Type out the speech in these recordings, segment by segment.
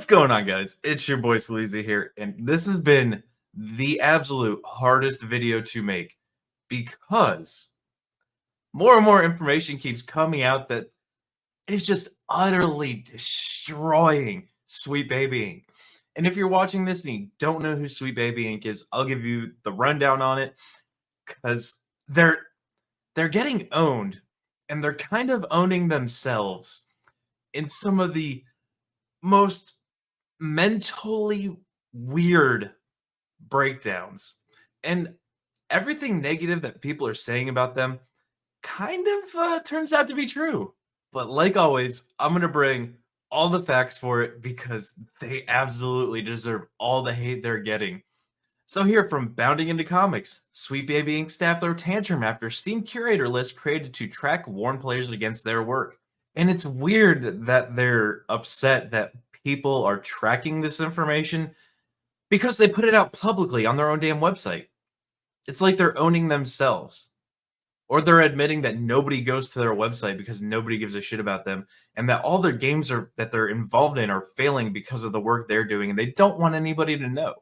What's going on, guys? It's your boy Sleazy here, and this has been the absolute hardest video to make because more and more information keeps coming out that is just utterly destroying Sweet Baby Inc. And if you're watching this and you don't know who Sweet Baby Inc. is, I'll give you the rundown on it because they're getting owned, and they're kind of owning themselves in some of the most mentally weird breakdowns. And everything negative that people are saying about them kind of turns out to be true. But like always, I'm going to bring all the facts for it because they absolutely deserve all the hate they're getting. So here from Bounding Into Comics, Sweet Baby Inc. staff throw tantrum after Steam curator list created to track warn players against their work. And it's weird that they're upset that people are tracking this information because they put it out publicly on their own damn website. It's like they're owning themselves. Or they're admitting that nobody goes to their website because nobody gives a shit about them, and that all their games that they're involved in are failing because of the work they're doing, and they don't want anybody to know.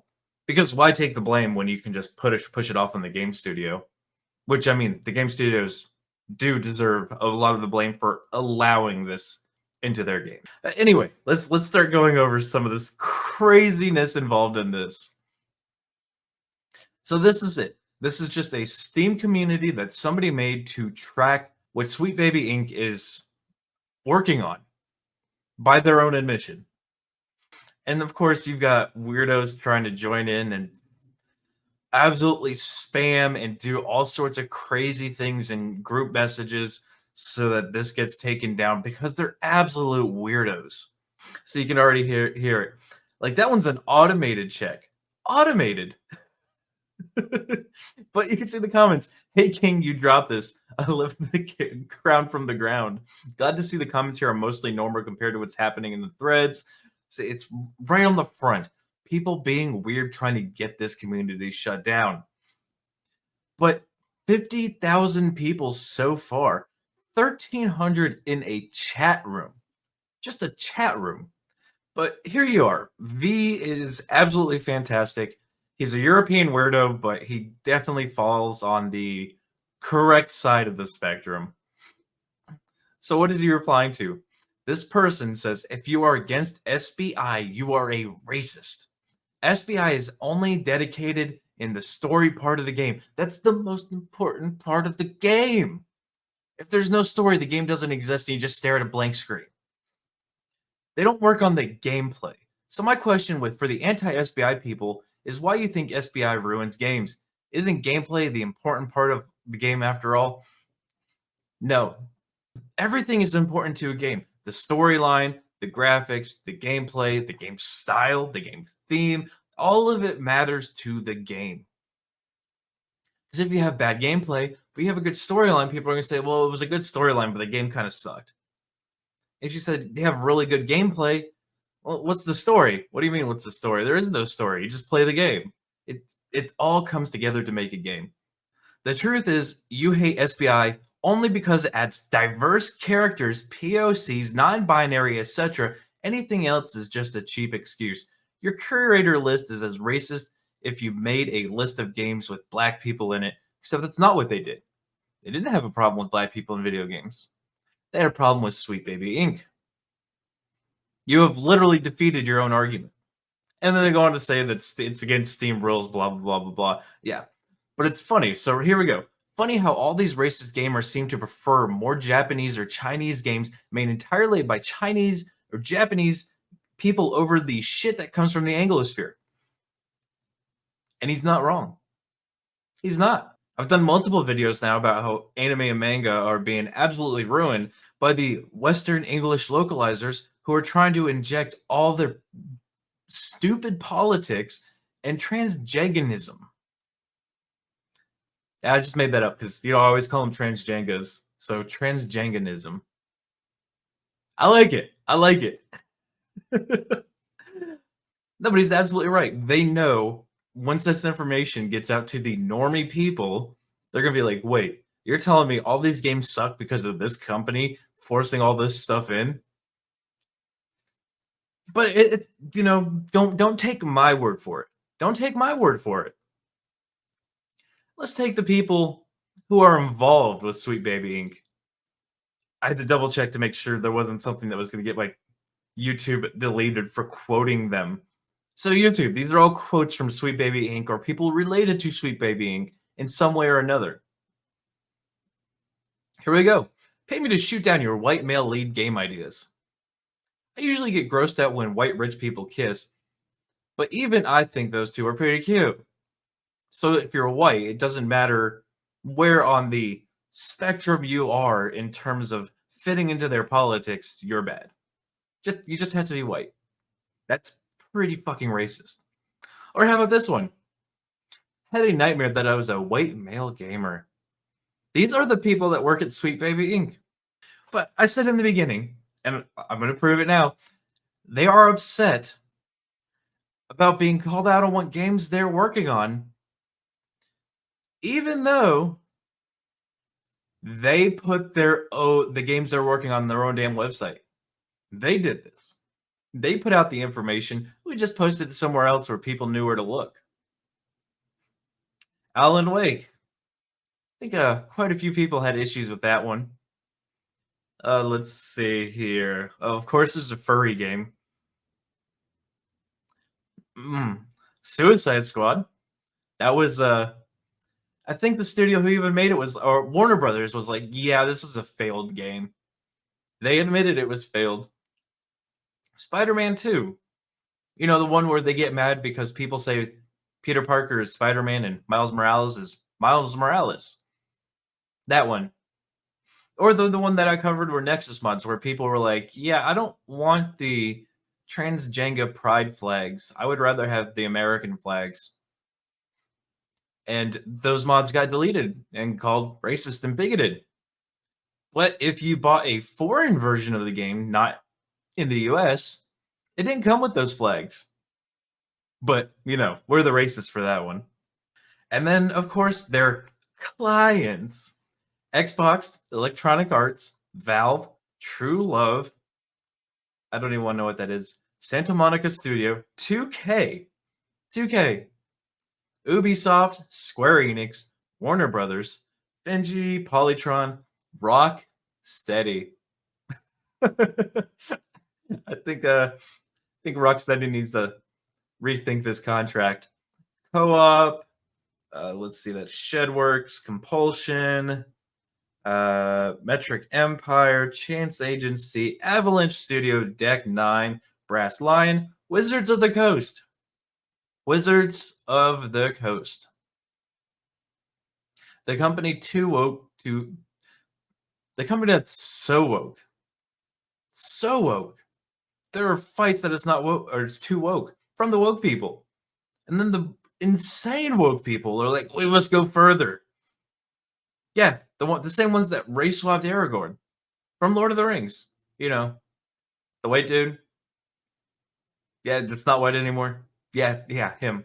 Because why take the blame when you can just push it off on the game studio? Which, I mean, the game studios do deserve a lot of the blame for allowing this into their game. Anyway, let's start going over some of this craziness involved in this. So this is it. This is just a Steam community that somebody made to track what Sweet Baby Inc. is working on by their own admission. And of course, you've got weirdos trying to join in and absolutely spam and do all sorts of crazy things in group messages so that this gets taken down because they're absolute weirdos. So you can already hear it. Like, that one's an automated check. Automated. But you can see the comments. Hey, King, you dropped this. I lift the crown from the ground. Glad to see the comments here are mostly normal compared to what's happening in the threads. So it's right on the front. People being weird trying to get this community shut down. But 50,000 people so far. 1,300 in a chat room. Just a chat room. But here you are. V is absolutely fantastic. He's a European weirdo, but he definitely falls on the correct side of the spectrum. So what is he replying to? This person says, if you are against SBI, you are a racist. SBI is only dedicated in the story part of the game. That's the most important part of the game. If there's no story, the game doesn't exist and you just stare at a blank screen. They don't work on the gameplay. So my question for the anti-SBI people is why you think SBI ruins games. Isn't gameplay the important part of the game after all? No. Everything is important to a game. The storyline, the graphics, the gameplay, the game style, the game theme, all of it matters to the game. Because if you have bad gameplay, but you have a good storyline, people are going to say, well, it was a good storyline, but the game kind of sucked. If you said they have really good gameplay, well, what's the story? What do you mean, what's the story? There is no story. You just play the game. It all comes together to make a game. The truth is, you hate SBI only because it adds diverse characters, POCs, non-binary, etc. Anything else is just a cheap excuse. Your curator list is as racist if you made a list of games with black people in it, except that's not what they did. They didn't have a problem with black people in video games. They had a problem with Sweet Baby Inc. You have literally defeated your own argument. And then they go on to say that it's against Steam rules, blah, blah, blah, blah, blah. Yeah, but it's funny. So here we go. Funny how all these racist gamers seem to prefer more Japanese or Chinese games made entirely by Chinese or Japanese people over the shit that comes from the Anglosphere. And he's not wrong. He's not. I've done multiple videos now about how anime and manga are being absolutely ruined by the Western English localizers who are trying to inject all their stupid politics and transgenganism. I just made that up because, I always call them transgengas. So transgenganism. I like it. I like it. No, but he's absolutely right. They know once this information gets out to the normie people, they're going to be like, wait, you're telling me all these games suck because of this company forcing all this stuff in? But it's don't take my word for it. Don't take my word for it. Let's take the people who are involved with Sweet Baby Inc. I had to double check to make sure there wasn't something that was going to get like YouTube deleted for quoting them. So YouTube, these are all quotes from Sweet Baby Inc. or people related to Sweet Baby Inc. in some way or another. Here we go. Pay me to shoot down your white male lead game ideas. I usually get grossed out when white rich people kiss, but even I think those two are pretty cute. So if you're white, it doesn't matter where on the spectrum you are in terms of fitting into their politics, you're bad. You just have to be white. That's pretty fucking racist. Or how about this one? Had a nightmare that I was a white male gamer. These are the people that work at Sweet Baby Inc. But I said in the beginning, and I'm going to prove it now, they are upset about being called out on what games they're working on, even though they put the games they're working on their own damn website. They did this. They put out the information. We just posted it somewhere else where people knew where to look. Alan Wake. I think quite a few people had issues with that one. Let's see here. Oh, of course, it's a furry game. Suicide Squad. That was I think the studio who even made it was, or Warner Brothers was like, yeah, this is a failed game. They admitted it was failed. Spider-Man 2. You know, the one where they get mad because people say Peter Parker is Spider-Man and Miles Morales is Miles Morales. That one. Or the one that I covered were Nexus mods, where people were like, yeah, I don't want the Transjenga pride flags. I would rather have the American flags. And those mods got deleted and called racist and bigoted. But if you bought a foreign version of the game, not in the US, it didn't come with those flags. But, we're the racists for that one. And then, of course, their clients. Xbox, Electronic Arts, Valve, True Love. I don't even want to know what that is. Santa Monica Studio, 2K, Ubisoft, Square Enix, Warner Brothers, Benji, Polytron, Rock Steady. I think Rocksteady needs to rethink this contract. Co-op. Let's see, that's Shedworks, Compulsion, Metric Empire, Chance Agency, Avalanche Studio, Deck 9, Brass Lion, Wizards of the Coast. Wizards of the Coast. The company too woke to. The company that's so woke. So woke. There are fights that it's not woke, or it's too woke from the woke people. And then the insane woke people are like, we must go further. Yeah, the same ones that race swapped Aragorn from Lord of the Rings. The white dude. Yeah, it's not white anymore. Yeah, him.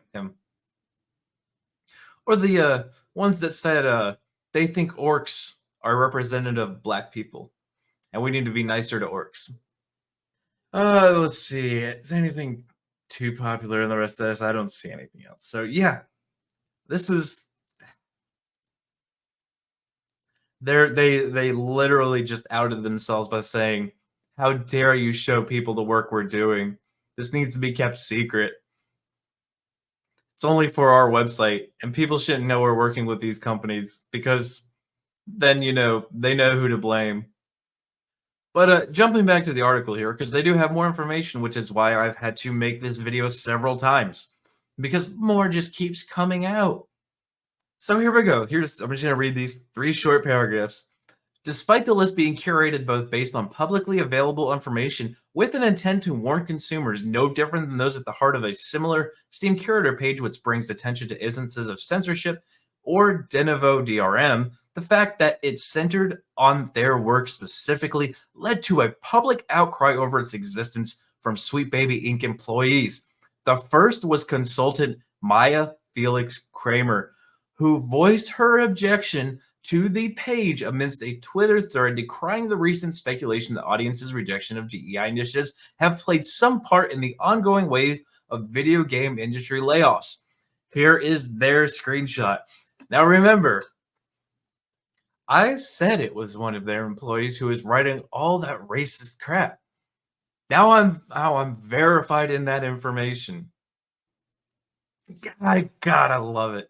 Or the ones that said they think orcs are representative of black people, and we need to be nicer to orcs. Let's see. Is anything too popular in the rest of this? I don't see anything else. So yeah, this is. They literally just outed themselves by saying, "How dare you show people the work we're doing? This needs to be kept secret. It's only for our website, and people shouldn't know we're working with these companies because then they know who to blame." But jumping back to the article here, because they do have more information, which is why I've had to make this video several times, because more just keeps coming out. So here we go. I'm just going to read these 3 short paragraphs. Despite the list being curated both based on publicly available information with an intent to warn consumers no different than those at the heart of a similar Steam curator page which brings attention to instances of censorship or de novo DRM, the fact that it's centered on their work specifically led to a public outcry over its existence from Sweet Baby Inc. employees. The first was consultant Maya Felix Kramer, who voiced her objection to the page amidst a Twitter thread decrying the recent speculation that audiences' rejection of DEI initiatives have played some part in the ongoing wave of video game industry layoffs. Here is their screenshot. Now remember, I said it was one of their employees who was writing all that racist crap. Now I'm verified in that information. I gotta love it.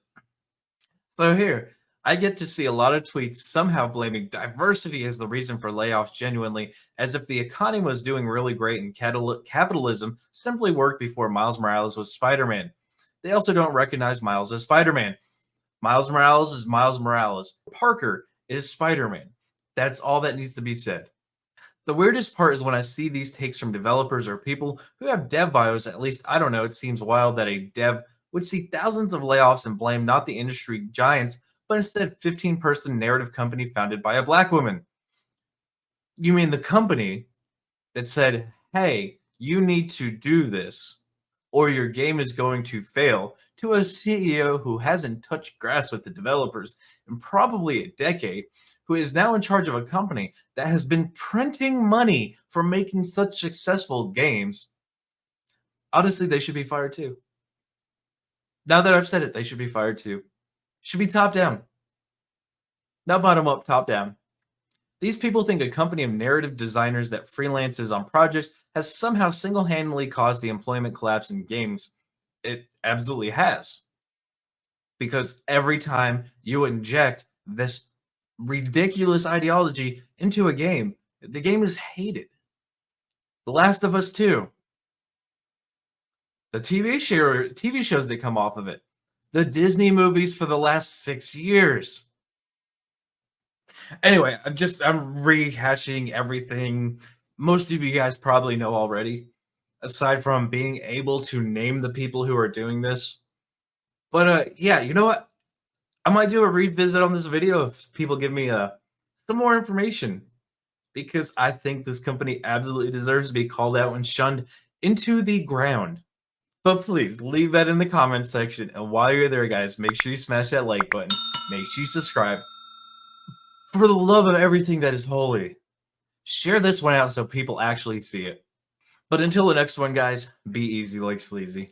So here, I get to see a lot of tweets somehow blaming diversity as the reason for layoffs genuinely, as if the economy was doing really great and capitalism simply worked before Miles Morales was Spider-Man. They also don't recognize Miles as Spider-Man. Miles Morales is Miles Morales. Parker is Spider-Man. That's all that needs to be said. The weirdest part is when I see these takes from developers or people who have dev bios. At least, I don't know, it seems wild that a dev would see thousands of layoffs and blame not the industry giants, but instead 15-person narrative company founded by a black woman. You mean the company that said, hey, you need to do this or your game is going to fail, to a CEO who hasn't touched grass with the developers in probably a decade, who is now in charge of a company that has been printing money for making such successful games. Honestly, they should be fired too. Now that I've said it, they should be fired too. Should be top down. Not bottom up, top down. These people think a company of narrative designers that freelances on projects has somehow single-handedly caused the employment collapse in games. It absolutely has. Because every time you inject this ridiculous ideology into a game, the game is hated. The Last of Us 2, the TV shows that come off of it, the Disney movies for the last 6 years. Anyway, I'm rehashing everything most of you guys probably know already, aside from being able to name the people who are doing this. But yeah, you know what? I might do a revisit on this video if people give me some more information, because I think this company absolutely deserves to be called out and shunned into the ground. But please leave that in the comments section, and while you're there, guys, make sure you smash that like button. Make sure you subscribe. For the love of everything that is holy, share this one out so people actually see it. But until the next one, guys, be easy like sleazy.